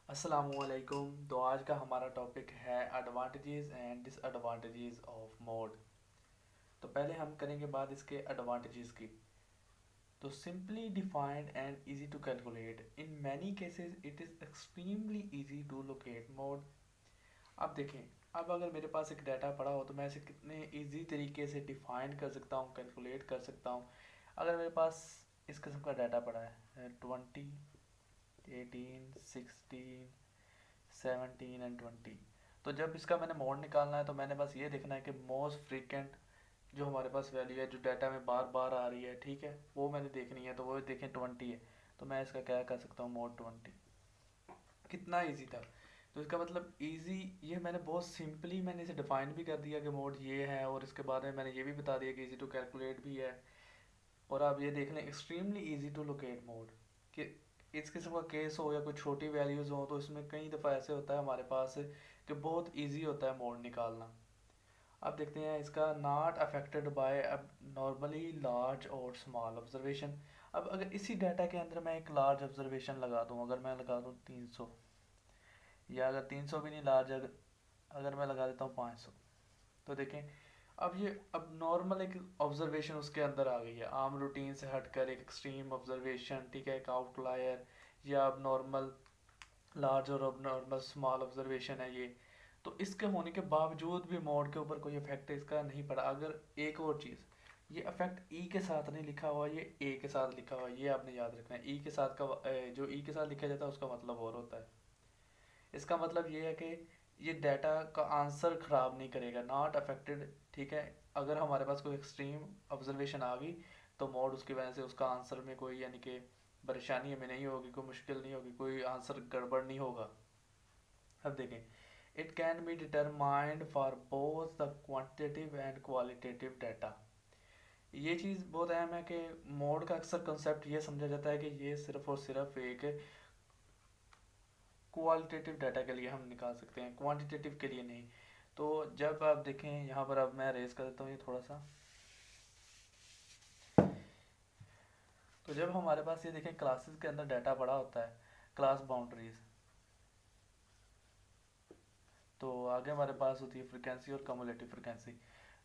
अस्सलामुअलैकुम। तो आज का हमारा टॉपिक है advantages and disadvantages of mode. तो पहले हम करेंगे बात इसके एडवांटेजेस की। तो simply defined and easy to calculate, in many cases it is extremely easy to locate mode. अब देखें, अब अगर मेरे पास एक डाटा पड़ा हो तो मैं इसे कितने इजी तरीके से डिफाइन कर सकता हूँ, कैलकुलेट कर सकता हूँ। अगर मेरे पास इस किस्म का डाटा पड़ा है 20, 18, 16, 17 एंड 20, तो जब इसका मैंने मोड निकालना है तो मैंने बस ये देखना है कि मोस्ट फ्रीक्वेंट जो हमारे पास वैल्यू है, जो डाटा में बार बार आ रही है, ठीक है, वो मैंने देखनी है। तो वो देखें 20 है, तो मैं इसका क्या कर सकता हूँ, मोड 20। कितना इजी था। तो इसका मतलब इजी, ये मैंने बहुत सिंपली मैंने इसे डिफाइन भी कर दिया कि मोड ये है, और इसके बाद में मैंने ये भी बता दिया कि इजी टू कैलकुलेट भी है। और आप ये देख लें, extremely easy to locate mode, कि इस किस्म का केस हो या कोई छोटी वैल्यूज़ हो तो इसमें कई दफ़ा ऐसे होता है हमारे पास कि बहुत इजी होता है मोड निकालना। अब देखते हैं इसका नॉट अफेक्टेड बाय अब नॉर्मली लार्ज और स्मॉल ऑब्जर्वेशन। अब अगर इसी डाटा के अंदर मैं एक लार्ज ऑब्जर्वेशन लगा दूं, अगर मैं लगा दूं 300, या अगर 300 भी नहीं लार्ज, अगर मैं लगा देता हूँ 500, तो देखें अब ये अब नॉर्मल एक ऑब्जर्वेशन उसके अंदर आ गई है, आम रूटीन से हटकर एक एक्सट्रीम ऑब्जर्वेशन, ठीक है, एक आउटलायर, या अब नॉर्मल लार्ज और अब नॉर्मल स्मॉल ऑब्जर्वेशन है ये। तो इसके होने के बावजूद भी मोड के ऊपर कोई इफेक्ट इसका नहीं पड़ा। अगर एक और चीज़, ये इफेक्ट ई के साथ नहीं लिखा हुआ, ये ए के साथ लिखा हुआ है, ये आपने याद रखना है। ई के साथ का जो ई के साथ लिखा जाता है उसका मतलब और होता है। इसका मतलब ये है कि ये डाटा का आंसर ख़राब नहीं करेगा, नॉट अफेक्टेड, ठीक है। अगर हमारे पास कोई एक्सट्रीम ऑब्जर्वेशन आ गई तो मोड उसकी वजह से उसका आंसर में कोई यानी कि परेशानी हमें नहीं होगी, कोई मुश्किल नहीं होगी, कोई आंसर गड़बड़ नहीं होगा। अब देखें, it can be determined for both the quantitative and qualitative data. ये चीज़ बहुत अहम है कि मोड का अक्सर कंसेप्ट ये समझा जाता है कि ये सिर्फ और सिर्फ एक क्वालिटेटिव डाटा के लिए हम निकाल सकते हैं, क्वांटिटेटिव के लिए नहीं। तो जब आप देखें यहाँ पर, अब मैं रेज कर देता हूँ ये थोड़ा सा। तो जब हमारे पास ये देखें क्लासेस के अंदर डाटा पड़ा होता है, क्लास बाउंड्रीज, तो आगे हमारे पास होती है फ्रिक्वेंसी और कम्युलेटिव फ्रिक्वेंसी।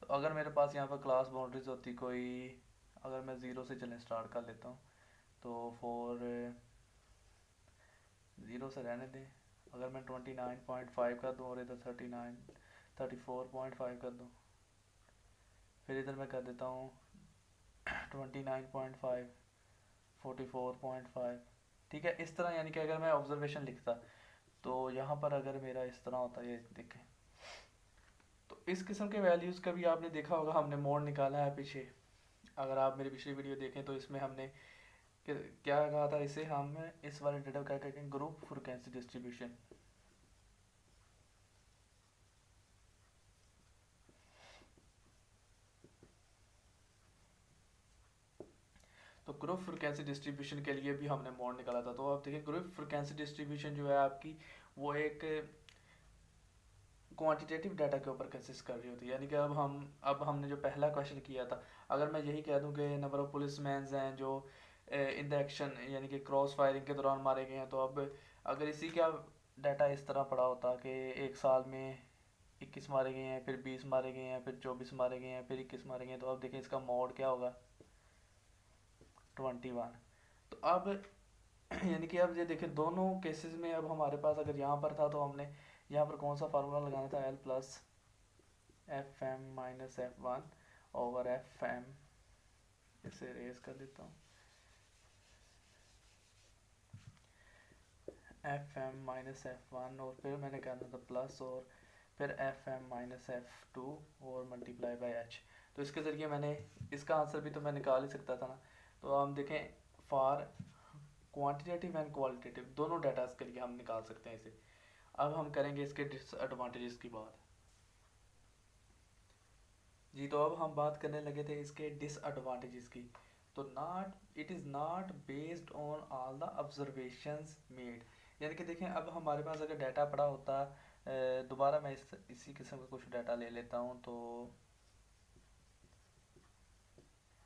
तो अगर मेरे पास यहाँ पर क्लास बाउंड्रीज होती कोई, अगर मैं ज़ीरो से चलें स्टार्ट कर लेता हूँ, तो फॉर ज़ीरो से रहने दें। अगर मैं 29.5 कर दूँ और इधर 34.5 कर दूँ, फिर इधर मैं कर देता हूँ 29.5, 44.5, ठीक है, इस तरह। यानी कि अगर मैं ऑब्जर्वेशन लिखता तो यहाँ पर अगर मेरा इस तरह होता, ये देखें, तो इस किस्म के वैल्यूज़ का भी आपने देखा होगा, हमने मोड निकाला है पीछे। अगर आप मेरी पिछली वीडियो देखें तो इसमें हमने क्या कहा था, इसे हम इस वाले डेटा क्या कहते हैं, ग्रुप फ्रीक्वेंसी डिस्ट्रीब्यूशन। तो ग्रुप फ्रीक्वेंसी डिस्ट्रीब्यूशन के लिए भी हमने मोड निकाला था। तो आप देखिए, ग्रुप फ्रीक्वेंसी डिस्ट्रीब्यूशन जो है आपकी, वो एक क्वांटिटेटिव डाटा के ऊपर कंसिस्ट कर रही होती है। यानी कि अब हमने जो पहला क्वेश्चन किया था, अगर मैं यही कह दूं कि नंबर ऑफ पुलिस मैन हैं जो इन द एक्शन यानी कि क्रॉस फायरिंग के दौरान मारे गए हैं, तो अब अगर इसी का डाटा इस तरह पड़ा होता कि एक साल में 21 मारे गए हैं, फिर 20 मारे गए हैं, फिर 24 मारे गए हैं, फिर 21 मारे गए हैं, तो अब देखें इसका मोड क्या होगा, 21। तो अब यानी कि अब ये देखें, दोनों केसेस में अब हमारे पास अगर यहाँ पर था तो हमने यहाँ पर कौन सा फार्मूला लगाना था, L plus F M minus F one over F M. इसे रेज कर देता हूँ, F M minus F one, और फिर मैंने कहना था प्लस, और फिर F M minus F two और मल्टीप्लाई बाई एच। तो इसके ज़रिए मैंने इसका आंसर भी तो मैं निकाल ही सकता था ना। तो हम देखें, फॉर क्वांटिटेटिव एंड क्वालिटेटिव दोनों डाटाज के लिए हम निकाल सकते हैं इसे। अब हम करेंगे इसके डिसएडवांटेजेस की बात। जी, तो अब हम बात करने लगे थे इसके डिसएडवांटेजेस की। तो not, it is not based on all the observations made. यानी कि देखें, अब हमारे पास अगर डाटा पड़ा होता, दोबारा मैं इसी किस्म का कुछ डाटा ले लेता हूँ। तो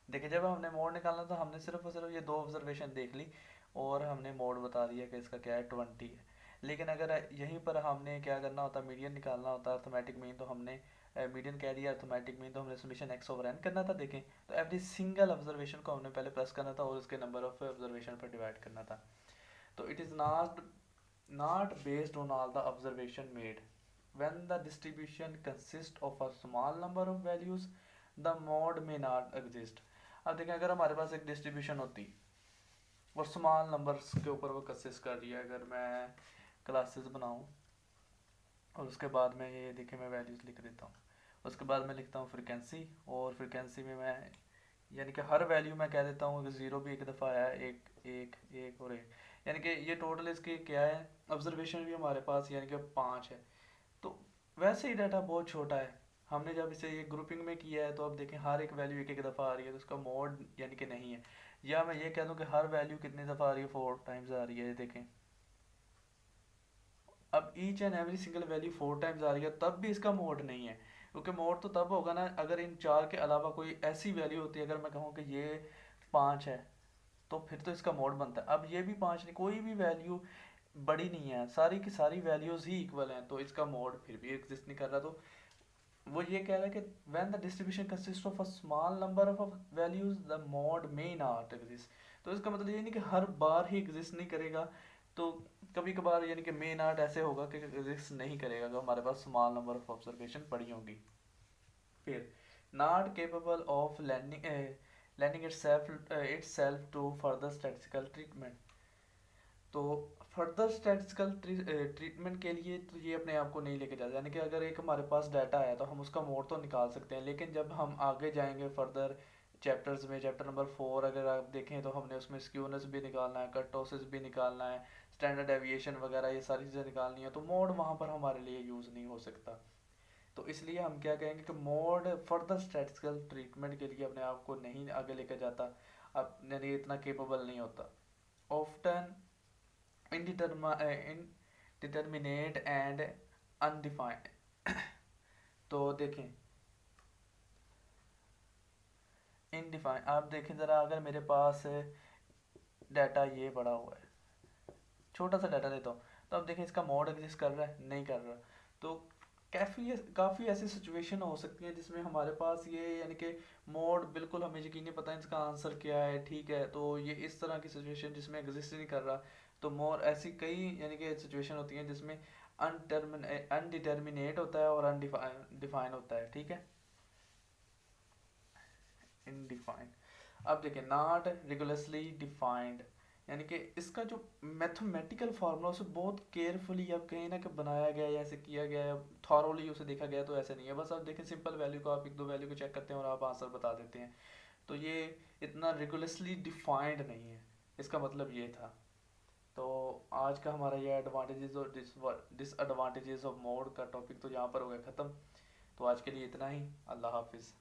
देखिए, जब हमने मोड निकालना था हमने सिर्फ और सिर्फ ये दो ऑब्जर्वेशन देख ली और हमने मोड बता दिया कि इसका क्या है, 20 है। लेकिन अगर यहीं पर हमने क्या करना होता, मीडियन निकालना होता अर्थमेटिक मीन, तो हमने मीडियन कह दिया, अर्थमेटिक मीन तो हमने समेशन एक्स ओवर एन करना था। देखें तो एवरी सिंगल ऑब्जर्वेशन को हमने पहले प्लस करना था और उसके नंबर ऑफ ऑब्जर्वेशन पर डिवाइड करना था। तो it is not based on all the observation made. When the distribution consists of a small number of values, the mode may not exist. अब देखें अगर हमारे पास एक डिस्ट्रीब्यूशन होती और स्मॉल नंबर्स के ऊपर वो कंसिस्ट कर रही है, अगर मैं क्लासेस बनाऊं और उसके बाद में ये देखें मैं वैल्यूज़ लिख देता हूँ, उसके बाद मैं लिखता हूँ फ्रिक्वेंसी, और फ्रिक्वेंसी में मैं यानी कि हर वैल्यू मैं कह देता हूँ कि ज़ीरो भी एक दफ़ा आया, एक एक एक और एक, यानी कि ये टोटल इसकी क्या है, ऑब्जर्वेशन भी हमारे पास यानी कि 5 है। तो वैसे ही डाटा बहुत छोटा है, हमने जब इसे ये ग्रुपिंग में किया है तो अब देखें हर एक वैल्यू एक एक दफ़ा आ रही है, तो उसका मोड यानी कि नहीं है। या मैं ये कह दूं कि हर वैल्यू कितनी दफ़ा आ रही है, 4 टाइम्स आ रही है। देखें अब each and every single value 4 times आ रही है, तब भी इसका मोड नहीं है, क्योंकि मोड तो तब होगा ना अगर इन 4 के अलावा कोई ऐसी वैल्यू होती है। अगर मैं कहूँ कि ये 5 है तो फिर तो इसका मोड बनता है। अब ये भी 5 नहीं, कोई भी वैल्यू बड़ी नहीं है, सारी की सारी वैल्यूज ही इक्वल हैं, तो इसका मोड फिर भी एग्जिस्ट नहीं कर रहा। तो वो ये कह रहा है कि when the distribution consist of a small number of values the mode may not exist. तो इसका मतलब ये नहीं कि हर बार ही एग्जिस्ट नहीं करेगा, तो कभी कभार यानी कि मे नॉट ऐसे होगा कि एग्जिस्ट नहीं करेगा अगर हमारे पास स्मॉल नंबर ऑफ ऑब्जर्वेशन पड़ी होंगी। फिर not capable of lending itself to further statistical treatment। तो फर्दर स्टैटिस्टिकल ट्रीटमेंट के लिए तो ये अपने आप को नहीं लेके जाता, यानी कि अगर एक हमारे पास डाटा है तो हम उसका मोड तो निकाल सकते हैं, लेकिन जब हम आगे जाएंगे फर्दर चैप्टर्स में, चैप्टर नंबर 4 अगर आप देखें तो हमने उसमें स्क्यूनेस भी निकालना है, कर्टोसिस भी निकालना है, स्टैंडर्ड डेविएशन वगैरह ये सारी चीज़ें निकालनी है, तो मोड वहाँ पर हमारे लिए यूज़ नहीं हो सकता। तो इसलिए हम क्या कहेंगे कि मोड फर्दर स्टैटिस्टिकल ट्रीटमेंट के लिए अपने आप को नहीं आगे लेकर जाता, अब यानी इतना केपेबल नहीं होता। Often indeterminate and undefined। तो देखें इनडिफाइन, आप देखें ज़रा, अगर मेरे पास डाटा ये बड़ा हुआ है, छोटा सा डाटा लेता हूँ, तो अब देखें इसका मोड एग्जिस्ट कर रहा है, नहीं कर रहा। तो काफ़ी ऐसी सिचुएशन हो सकती हैं जिसमें हमारे पास ये यानी कि मोड बिल्कुल हमें यकीन नहीं पता इसका आंसर क्या है, ठीक है, तो ये इस तरह की सिचुएशन जिसमें एग्जिस्ट नहीं कर रहा। तो मोर ऐसी कई यानी कि सिचुएशन होती हैं जिसमें अनडिटर्मिनेट होता है और अनडिफाइन होता है, ठीक है, इनडिफाइंड। अब देखिए नॉट रिगुलरली डिफाइंड, यानी कि इसका जो मैथमेटिकल फार्मूला उसे बहुत केयरफुली अब कहीं ना कि बनाया गया है, ऐसे किया गया है, थॉरोली उसे देखा गया, तो ऐसे नहीं है बस आप देखें सिंपल वैल्यू को, आप एक दो वैल्यू को चेक करते हैं और आप आंसर बता देते हैं। तो ये इतना रिगुलरली डिफाइंड नहीं है, इसका मतलब ये था। तो आज का हमारा ये एडवांटेजेस और डिसएडवांटेजेस ऑफ मोड का टॉपिक तो यहाँ पर हो गया ख़त्म। तो आज के लिए इतना ही, अल्लाह हाफिज़।